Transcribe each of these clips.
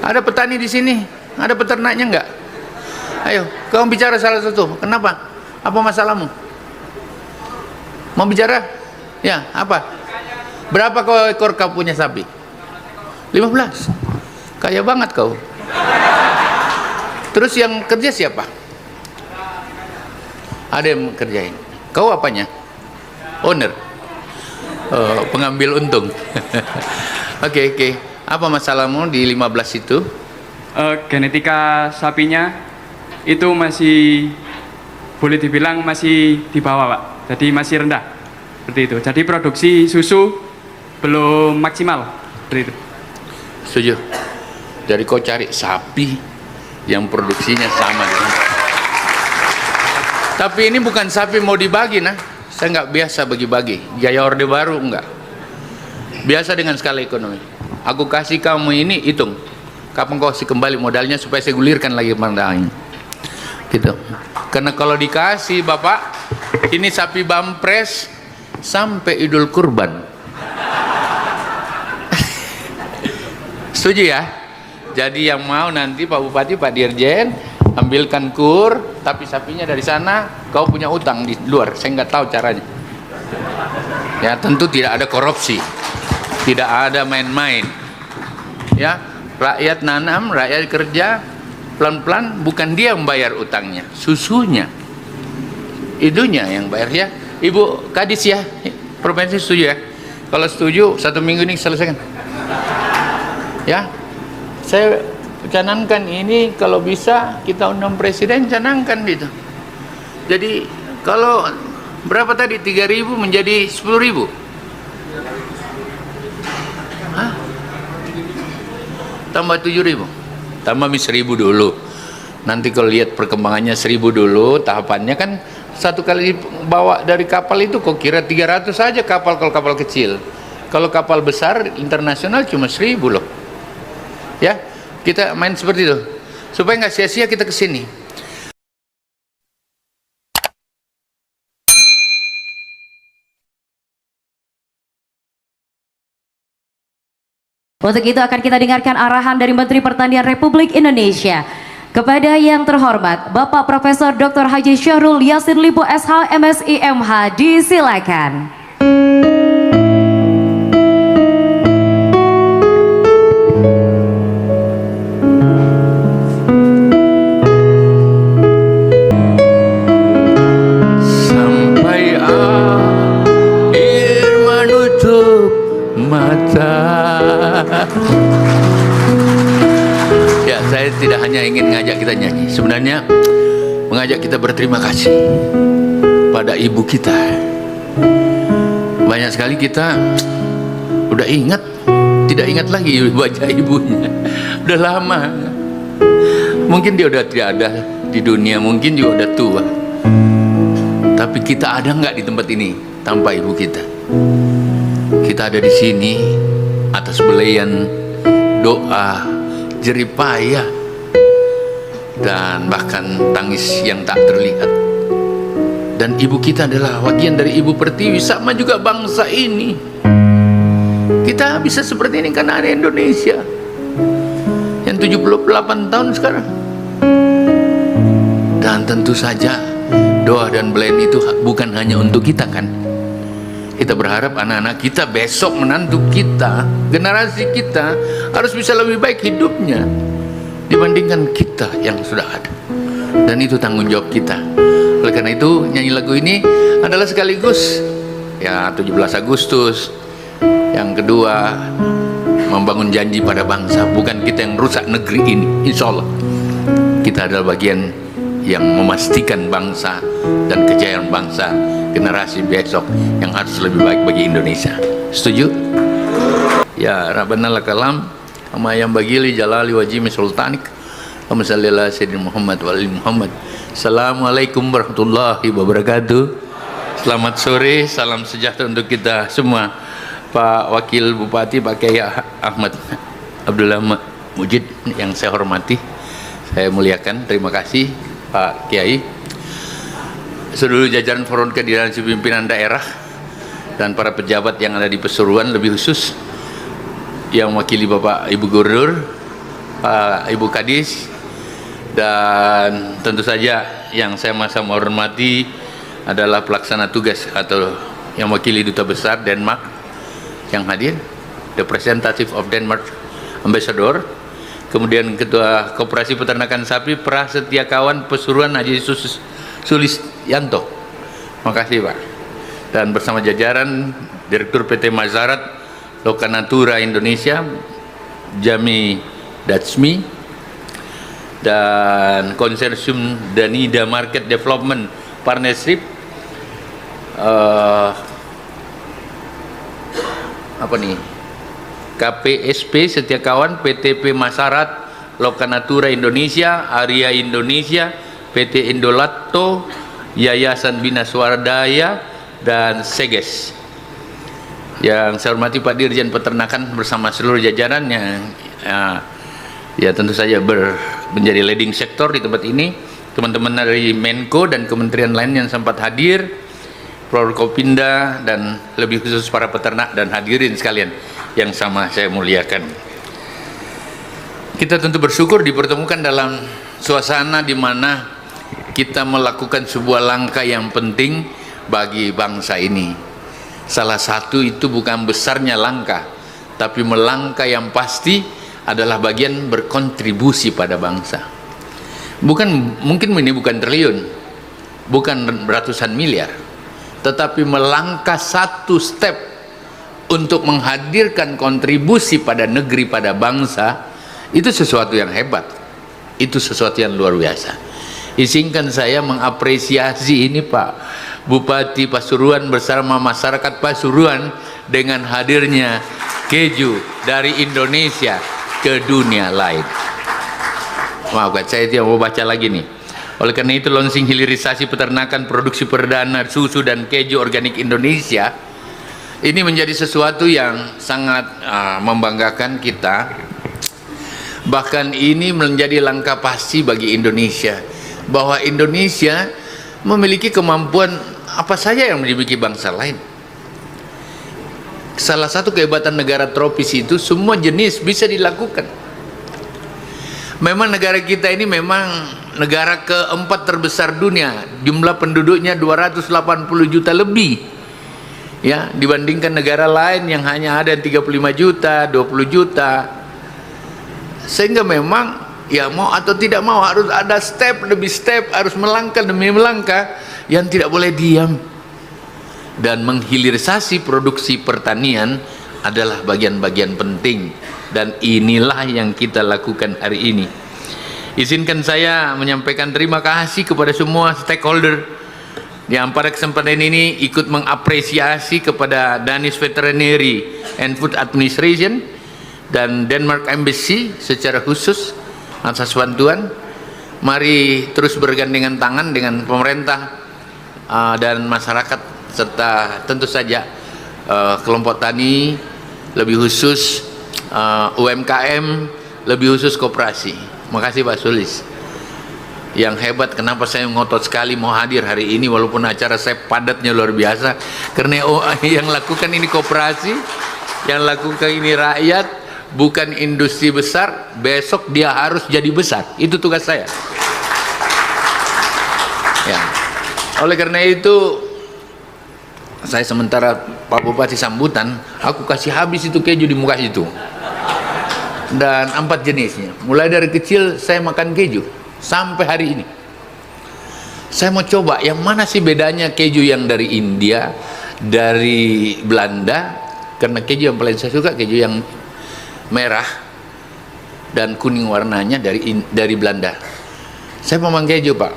Ada petani di sini, ada peternaknya enggak? Ayo, kau bicara salah satu. Kenapa? Apa masalahmu? Mau bicara? Ya, apa? Berapa ekor kau punya sapi? 15. Kaya banget kau. Terus yang kerja siapa? Ada yang kerjain. Kau apanya? Owner. Oh, pengambil untung. Oke. Apa masalahmu di 15 itu? Genetika sapinya itu masih boleh dibilang masih di bawah, Pak. Jadi masih rendah. Seperti itu. Jadi produksi susu belum maksimal. Seperti itu. Setuju. Jadi kau cari sapi yang produksinya sama dengan. Tapi ini bukan sapi mau dibagi, nah. Saya nggak biasa bagi-bagi. Jaya Orde Baru enggak. Biasa dengan skala ekonomi. Aku kasih kamu ini, hitung. Kapan kau kasih kembali modalnya supaya saya gulirkan lagi mandangnya. Gitu. Karena kalau dikasih Bapak, ini sapi Bampres sampai Idul Kurban. Setuju ya? Jadi yang mau nanti Pak Bupati, Pak Dirjen, ambilkan kur, tapi sapinya dari sana, kau punya utang di luar. Saya nggak tahu caranya. Ya tentu tidak ada korupsi, tidak ada main-main. Ya, rakyat nanam, rakyat kerja, pelan-pelan bukan dia yang bayar utangnya, susunya, idunya yang bayar ya. Ibu Kadis ya, provinsi setuju ya? Kalau setuju, 1 minggu ini selesaikan. Ya, saya canangkan ini kalau bisa kita undang presiden, canangkan gitu. Jadi kalau berapa tadi 3.000 menjadi 10.000. Hah? Tambah 7.000. Tambah 1.000 dulu. Nanti kalau lihat perkembangannya 1.000 dulu, tahapannya kan satu kali bawa dari kapal itu kok kira 300 saja kapal kalau kapal kecil. Kalau kapal besar internasional cuma 1.000 loh. Ya, kita main seperti itu supaya nggak sia-sia kita kesini. Untuk itu akan kita dengarkan arahan dari Menteri Pertanian Republik Indonesia. Kepada yang terhormat Bapak Profesor Dr. Haji Syahrul Yassin Limpo SH MSI MH, disilakan. Sampai akhir menutup mata. Ya, saya tidak hanya ingin ngajak kita nyanyi, sebenarnya mengajak kita berterima kasih pada ibu kita. Banyak sekali kita udah ingat, tidak ingat lagi wajah ibunya. Udah lama, mungkin dia udah tidak ada di dunia, mungkin juga udah tua. Tapi kita ada nggak di tempat ini tanpa ibu kita? Kita ada di sini atas belayan doa, jeripayah, dan bahkan tangis yang tak terlihat. Dan ibu kita adalah bagian dari ibu pertiwi, sama juga bangsa ini. Kita bisa seperti ini karena ada Indonesia yang 78 tahun sekarang. Dan tentu saja doa dan belayan itu bukan hanya untuk kita kan. Kita berharap anak-anak kita besok, menantu kita, generasi kita harus bisa lebih baik hidupnya dibandingkan kita yang sudah ada. Dan itu tanggung jawab kita. Oleh karena itu nyanyi lagu ini adalah sekaligus ya 17 Agustus. Yang kedua, membangun janji pada bangsa. Bukan kita yang rusak negeri ini, insya Allah kita adalah bagian yang memastikan bangsa dan kejayaan bangsa generasi besok yang harus lebih baik bagi Indonesia. Setuju? Ya, Rabbana lakalam kama yang bagili jalali wajimi sultanik kama sallallahu sayyidina Muhammad wa ali Muhammad. Assalamualaikum warahmatullahi wabarakatuh. Selamat sore, salam sejahtera untuk kita semua. Pak Wakil Bupati, Pak Kiai Ahmad Abdullah Mujid yang saya hormati, saya muliakan, terima kasih Pak Kiai, seluruh jajaran forum koordinasi pimpinan daerah dan para pejabat yang ada di Pasuruan, lebih khusus yang mewakili Bapak Ibu Gubernur, Pak Ibu Kadis, dan tentu saja yang saya sama-sama hormati adalah pelaksana tugas atau yang mewakili Duta Besar Denmark yang hadir, the representative of Denmark Ambassador, kemudian Ketua Koperasi Peternakan Sapi Prasetyakawan Pasuruan Haji Sulistianto. Makasih Pak. Dan bersama jajaran Direktur PT Mazarat Lokanatura Indonesia, Jami Datsmi, dan Konsorsium Danida Market Development Partnership, KPSP Setyakawan, PTP Masarat Lokanatura Indonesia, Arya Indonesia, PT Indolato, Yayasan Bina Swadaya, dan Seges. Yang saya hormati Pak Dirjen Peternakan bersama seluruh jajarannya, ya tentu saja menjadi leading sektor di tempat ini, teman-teman dari Menko dan kementerian lain yang sempat hadir, Prokopinda, dan lebih khusus para peternak dan hadirin sekalian yang sama saya muliakan. Kita tentu bersyukur dipertemukan dalam suasana di mana kita melakukan sebuah langkah yang penting bagi bangsa ini. Salah satu itu bukan besarnya langkah, tapi melangkah yang pasti adalah bagian berkontribusi pada bangsa. Mungkin ini bukan triliun, bukan ratusan miliar, tetapi melangkah satu step untuk menghadirkan kontribusi pada negeri, pada bangsa, itu sesuatu yang hebat, itu sesuatu yang luar biasa. Izinkan saya mengapresiasi ini Pak Bupati Pasuruan bersama masyarakat Pasuruan dengan hadirnya keju dari Indonesia ke dunia lain. Maafkan, saya tidak mau baca lagi nih. Oleh karena itu, launching hilirisasi peternakan produksi perdana susu dan keju organik Indonesia ini menjadi sesuatu yang sangat membanggakan kita. Bahkan ini menjadi langkah pasti bagi Indonesia, bahwa Indonesia memiliki kemampuan apa saja yang dimiliki bangsa lain. Salah satu kehebatan negara tropis itu semua jenis bisa dilakukan. Memang negara kita ini memang negara keempat terbesar dunia, jumlah penduduknya 280 juta lebih, ya, dibandingkan negara lain yang hanya ada 35 juta, 20 juta. Sehingga memang ya mau atau tidak mau harus ada step demi step, harus melangkah demi melangkah, yang tidak boleh diam. Dan menghilirisasi produksi pertanian adalah bagian-bagian penting, dan inilah yang kita lakukan hari ini. Izinkan saya menyampaikan terima kasih kepada semua stakeholder yang pada kesempatan ini ikut mengapresiasi kepada Danish Veterinary and Food Administration dan Denmark Embassy secara khusus atas bantuan. Mari terus bergandengan tangan dengan pemerintah dan masyarakat, serta tentu saja kelompok tani, lebih khusus UMKM, lebih khusus koperasi. Makasih Pak Sulis. Yang hebat, kenapa saya ngotot sekali mau hadir hari ini walaupun acara saya padatnya luar biasa, karena yang lakukan ini koperasi, yang lakukan ini rakyat, bukan industri besar. Besok dia harus jadi besar, itu tugas saya ya. Oleh karena itu, saya sementara Pak Bupati sambutan, aku kasih habis itu keju di muka situ, dan 4 jenisnya. Mulai dari kecil saya makan keju sampai hari ini. Saya mau coba yang mana sih bedanya keju yang dari India, dari Belanda, karena keju yang paling saya suka keju yang merah dan kuning warnanya dari Belanda. Saya mau makan keju Pak.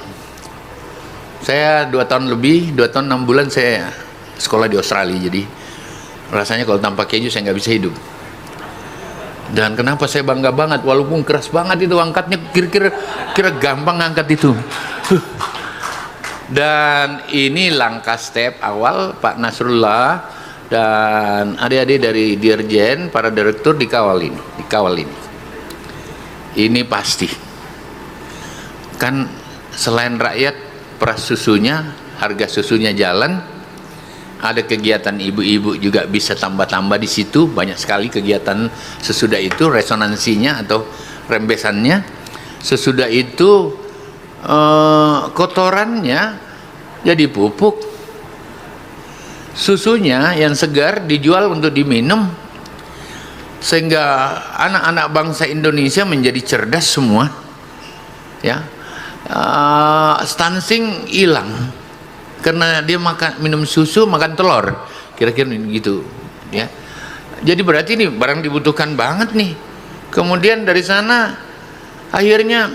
Saya 2 tahun lebih, 2 tahun 6 bulan saya sekolah di Australia, jadi rasanya kalau tanpa keju saya nggak bisa hidup. Dan kenapa saya bangga banget, walaupun keras banget itu angkatnya, kira gampang angkat itu. Dan ini langkah step awal Pak Nasrullah dan adik-adik dari Dirjen, para direktur dikawal ini. Ini pasti. Kan selain rakyat peras susunya, harga susunya jalan, ada kegiatan ibu-ibu juga bisa tambah-tambah di situ, banyak sekali kegiatan sesudah itu, resonansinya atau rembesannya. Sesudah itu kotorannya jadi pupuk. Susunya yang segar dijual untuk diminum, sehingga anak-anak bangsa Indonesia menjadi cerdas semua, ya. Stunting hilang karena dia minum susu, makan telur, kira-kira gitu, ya. Jadi berarti ini barang dibutuhkan banget nih. Kemudian dari sana akhirnya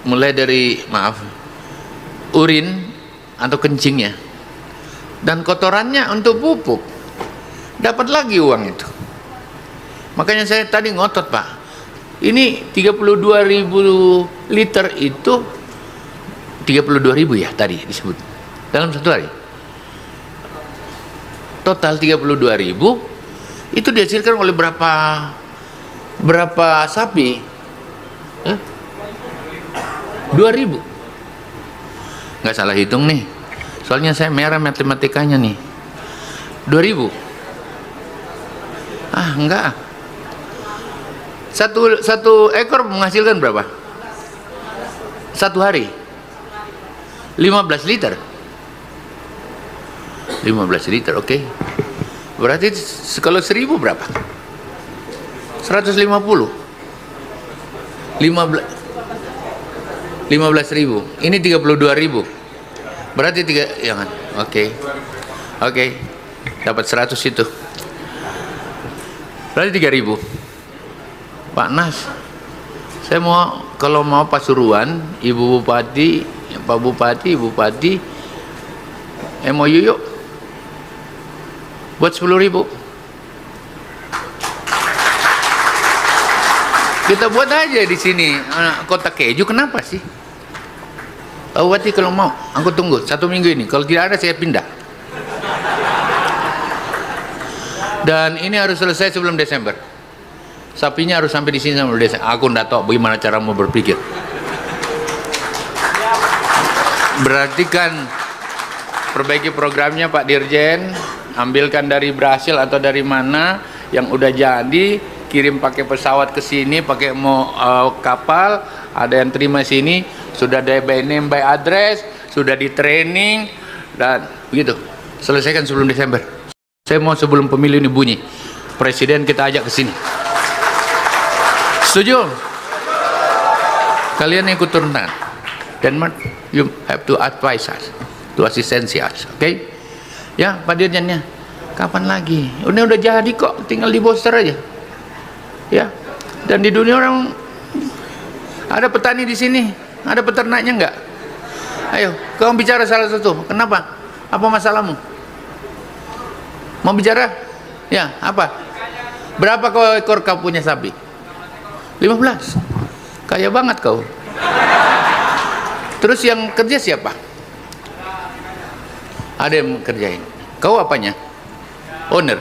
mulai dari urin atau kencingnya dan kotorannya untuk pupuk, dapat lagi uang itu. Makanya saya tadi ngotot, Pak, ini 32.000 liter itu 32.000 ya tadi disebut dalam satu hari, total 32.000 itu dihasilkan oleh berapa sapi? 2.000. Nggak salah hitung nih, soalnya saya merah matematikanya nih. 2.000. Enggak. Satu ekor menghasilkan berapa? Satu hari 15 liter. 15 liter, oke. Berarti kalau 1.000 berapa? 150. 15.000. Ini 32.000. Berarti jangan. Oke. Dapat 100 itu. Berarti 3.000. Pak Nas, saya kalau mau Pasuruan, Ibu Bupati, Pak Bupati, Ibu Bupati, MOU yuk buat 10.000. Kita buat aja di sini kota keju. Kenapa sih? Pak Bupati kalau mau, aku tunggu 1 minggu ini. Kalau tidak ada saya pindah. Dan ini harus selesai sebelum Desember. Sapinya harus sampai di sini sebelum Desember. Aku tidak tahu bagaimana cara mau berpikir. Berarti kan perbaiki programnya Pak Dirjen, ambilkan dari Brasil atau dari mana yang udah jadi, kirim pakai pesawat ke sini, pakai kapal, ada yang terima sini, sudah ada by name by address, sudah di training, dan begitu. Selesaikan sebelum Desember. Saya mau sebelum pemilu ini bunyi, Presiden kita ajak ke sini. Setuju? Kalian ikut turun tangan. Denmark, you have to advise us, to asistensi us, oke? Ya, Pak Dirjennya, kapan lagi? Udah jadi kok, tinggal di booster aja. Ya, dan di dunia orang ada petani di sini, ada peternaknya enggak? Ayo, kamu bicara salah satu. Kenapa? Apa masalahmu? Mau bicara? Ya, apa? Berapa ekor kau punya sapi? 15. Kaya banget kau. Terus yang kerja siapa? Ada yang kerjain. Kau apanya? Owner.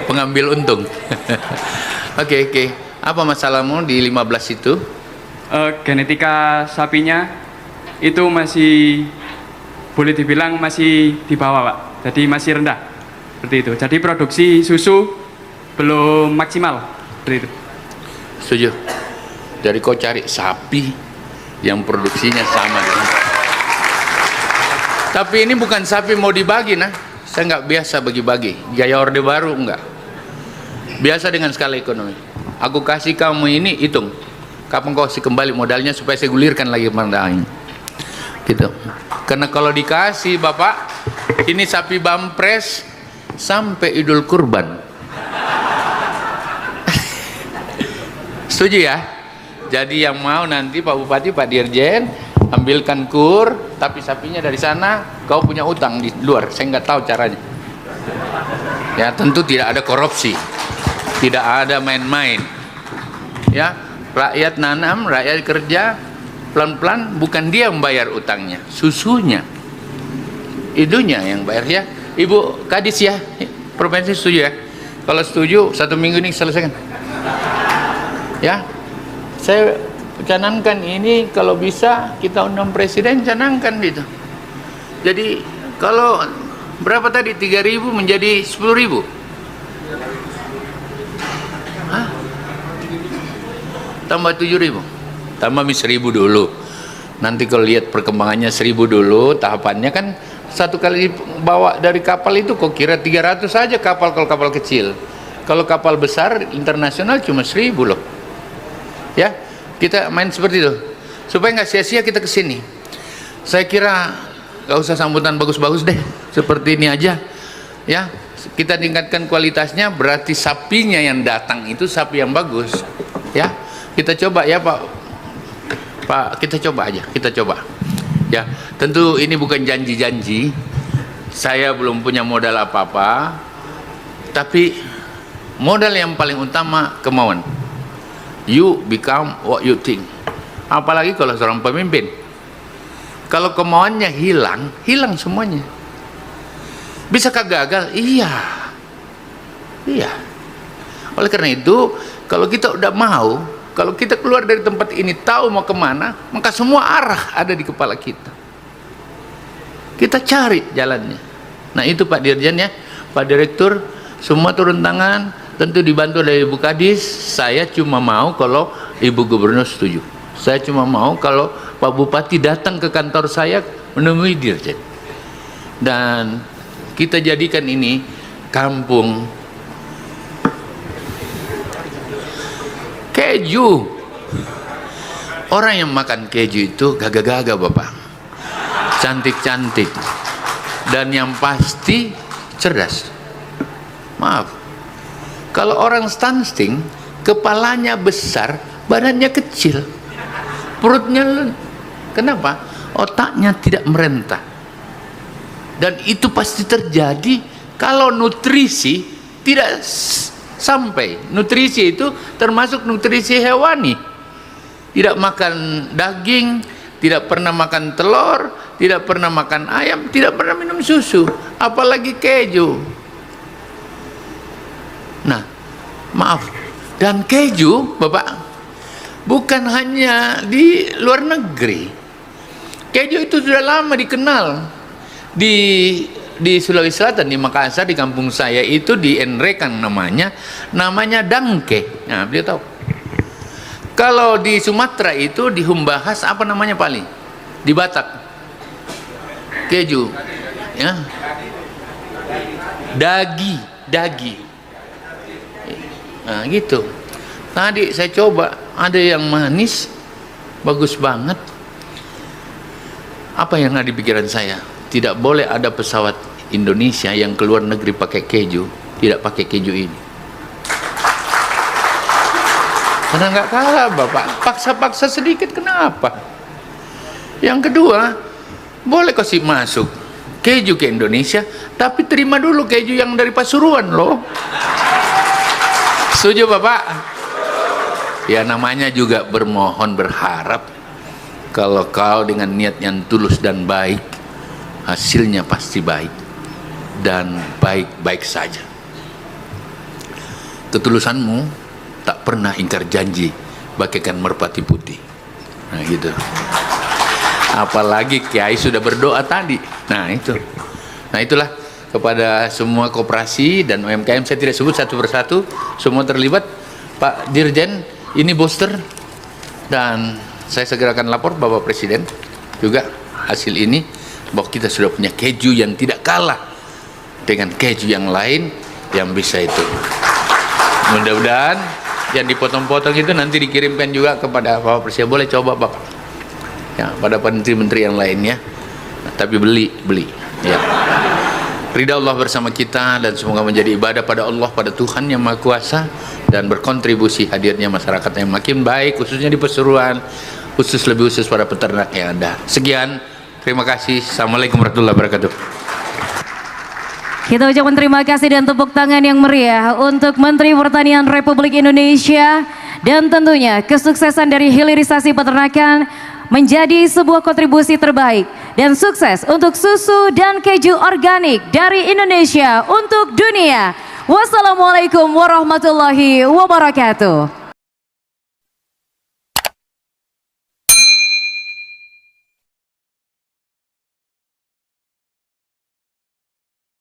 Pengambil untung. Oke. Apa masalahmu di 15 itu? Genetika sapinya itu masih boleh dibilang masih di bawah, Pak. Jadi masih rendah. Seperti itu. Jadi produksi susu belum maksimal. Seperti itu. Setuju. Jadi kau cari sapi yang produksinya sama dengan. Tapi ini bukan sapi mau dibagi, nah. Saya nggak biasa bagi-bagi. Gaya Orde Baru enggak. Biasa dengan skala ekonomi. Aku kasih kamu ini, hitung. Kapan kau kasih kembali modalnya supaya saya gulirkan lagi pandangan. Gitu. Karena kalau dikasih Bapak, ini sapi Bampres sampai Idul Kurban. Setuju ya? Jadi yang mau nanti Pak Bupati, Pak Dirjen, ambilkan kur, tapi sapinya dari sana, kau punya utang di luar. Saya nggak tahu caranya. Ya, tentu tidak ada korupsi, tidak ada main-main. Ya, rakyat nanam, rakyat kerja, pelan-pelan, bukan dia membayar utangnya, susunya, idunya yang bayar ya. Ibu Kadis ya, provinsi setuju ya? Kalau setuju, 1 minggu ini selesaikan. Ya, saya canangkan ini kalau bisa kita undang Presiden, canangkan gitu. Jadi kalau berapa tadi 3.000 menjadi 10.000. Hah? tambah 7.000, tambah 1.000 dulu. Nanti kalau lihat perkembangannya 1.000 dulu, tahapannya kan satu kali bawa dari kapal itu kok kira 300 saja kapal kalau kapal kecil. Kalau kapal besar internasional cuma 1.000 loh. Ya, kita main seperti itu supaya nggak sia-sia kita kesini. Saya kira nggak usah sambutan bagus-bagus deh, seperti ini aja. Ya, kita tingkatkan kualitasnya, berarti sapinya yang datang itu sapi yang bagus. Ya, kita coba ya Pak, kita coba aja, kita coba. Ya, tentu ini bukan janji-janji. Saya belum punya modal apa-apa, tapi modal yang paling utama kemauan. You become what you think. Apalagi kalau seorang pemimpin, kalau kemauannya hilang, hilang semuanya. Bisakah gagal? Iya. Oleh karena itu, kalau kita udah mau, kalau kita keluar dari tempat ini tahu mau kemana, maka semua arah ada di kepala kita. Kita cari jalannya. Nah itu Pak Dirjen ya, Pak Direktur, semua turun tangan. Tentu dibantu dari Ibu Kadis. Saya cuma mau kalau Ibu Gubernur setuju. Saya cuma mau kalau Pak Bupati datang ke kantor saya menemui Dirjen. Dan kita jadikan ini kampung keju. Orang yang makan keju itu gagah-gagah Bapak, cantik-cantik, dan yang pasti cerdas. Maaf, kalau orang stunting, kepalanya besar, badannya kecil, perutnya kenapa? Otaknya tidak merentah. Dan itu pasti terjadi kalau nutrisi tidak sampai. Nutrisi itu termasuk nutrisi hewani. Tidak makan daging, tidak pernah makan telur, tidak pernah makan ayam, tidak pernah minum susu, apalagi keju. Nah, maaf, dan keju Bapak bukan hanya di luar negeri. Keju itu sudah lama dikenal di Sulawesi Selatan, di Makassar, di kampung saya itu di Enrekang namanya dangke. Nah, beliau tahu. Kalau di Sumatera itu di Humbahas apa namanya paling? Di Batak. Keju. Ya. Dagi. Nah gitu. Tadi saya coba, ada yang manis, bagus banget. Apa yang ada di pikiran saya? Tidak boleh ada pesawat Indonesia yang keluar negeri pakai keju, tidak pakai keju ini. Karena nggak kalah Bapak, paksa-paksa sedikit kenapa? Yang kedua, boleh kasih masuk keju ke Indonesia, tapi terima dulu keju yang dari Pasuruan loh. Setuju Bapak? Ya namanya juga bermohon, berharap. Kalau kau dengan niat yang tulus dan baik, hasilnya pasti baik. Dan baik-baik saja. Ketulusanmu tak pernah ingkar janji, bagaikan merpati putih. Nah gitu. Apalagi Kiai sudah berdoa tadi. Nah itu. Nah itulah, kepada semua koperasi dan UMKM, saya tidak sebut satu persatu, semua terlibat. Pak Dirjen, ini booster, dan saya segera akan lapor Bapak Presiden juga hasil ini, bahwa kita sudah punya keju yang tidak kalah dengan keju yang lain yang bisa itu. Mudah-mudahan yang dipotong-potong itu nanti dikirimkan juga kepada Bapak Presiden. Boleh coba Bapak ya, pada menteri-menteri yang lainnya. Nah, tapi beli ya. Ridha Allah bersama kita, dan semoga menjadi ibadah pada Allah, pada Tuhan yang Maha Kuasa, dan berkontribusi hadirnya masyarakat yang makin baik, khususnya di Pasuruan, lebih khusus pada peternak yang ada. Sekian, terima kasih. Assalamualaikum warahmatullahi wabarakatuh. Kita ucapkan terima kasih dan tepuk tangan yang meriah untuk Menteri Pertanian Republik Indonesia, dan tentunya kesuksesan dari hilirisasi peternakan menjadi sebuah kontribusi terbaik, dan sukses untuk susu dan keju organik dari Indonesia untuk dunia. Wassalamualaikum warahmatullahi wabarakatuh.